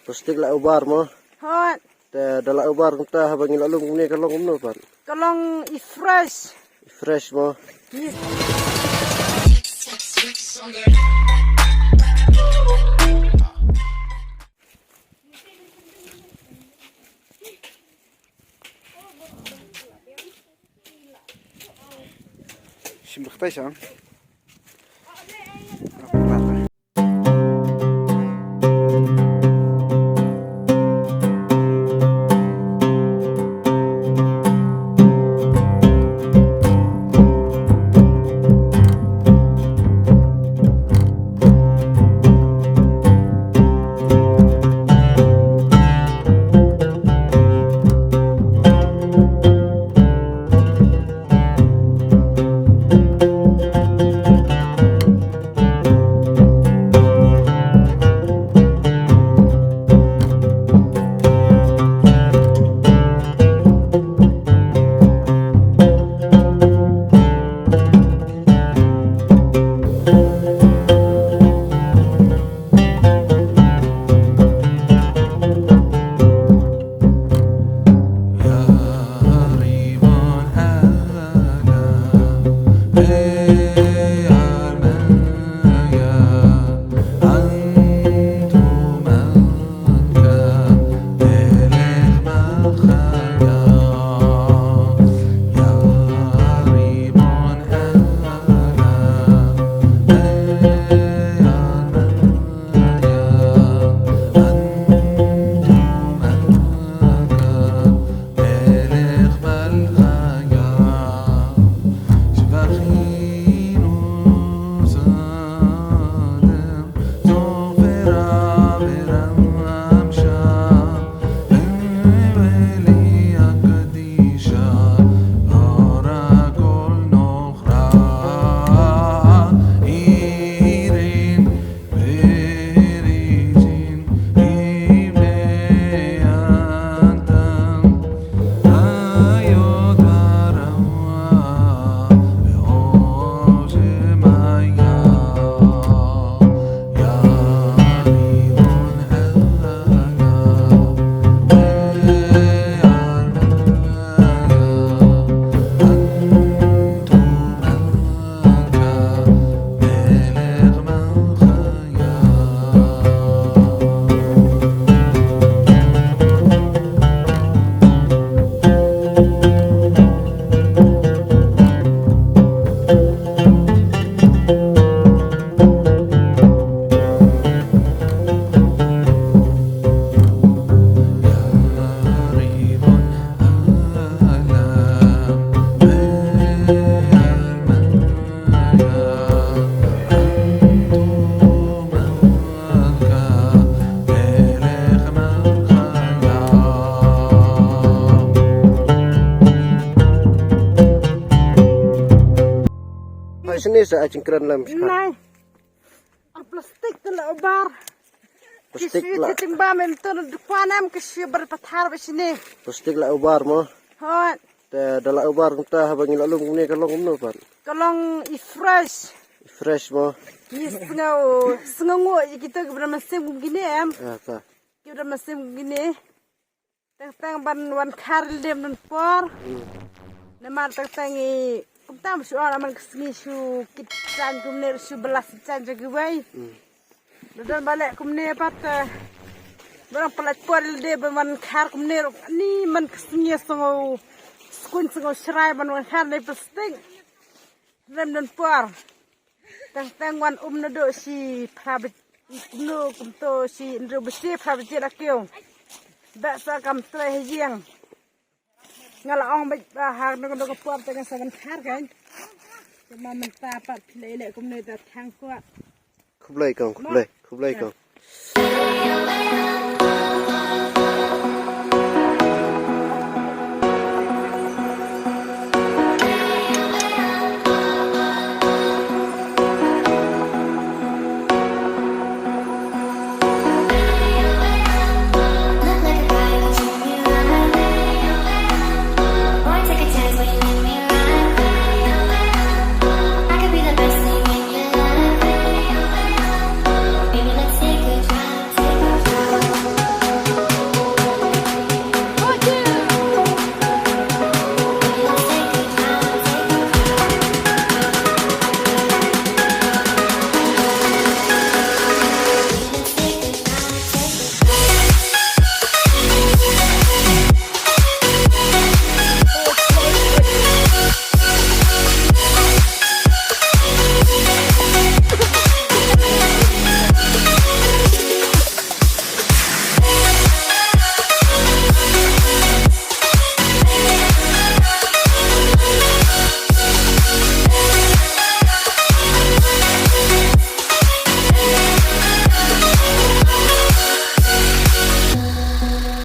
Plastik la ubar mo. Hot. Te dala ubar kita habang ilalong ni kalong umno pan. Kalong i-fresh. Fresh mo. Yes. Şimdi kıtaysan. Sini sa acing keren lam. Nay. Ang plastik na ubar. Plastik Kisi la. titimba memton dukwanam kasi berpathar besini. Plastik la ubar mo. Hot. Te dala ubar kita habang ilalong ni kalong umno pan. Kalong i-fresh. Fresh mo. Yes, sengawo kita bermasim gini am. Ta. Kita bermasim gini. Tang ban karil dem dan por. Nama tang i Pagtam soal aman kesini su kitsan kumner su belas kitsan jaga bayi. Dan balik kumner pat barang pelat kual de berman kar kumner ni man kesini sengo skun sengo serai man kar de plastik. Rem dan por. Tang wan nado si prabit no kumto si ndro besi prabit rakyo. Baksa kam tre hiang. Ngalaong bahar nung puap dengan sangan kar kan, cuma mentapat lele kumne tak tangkuat. Kublai kong.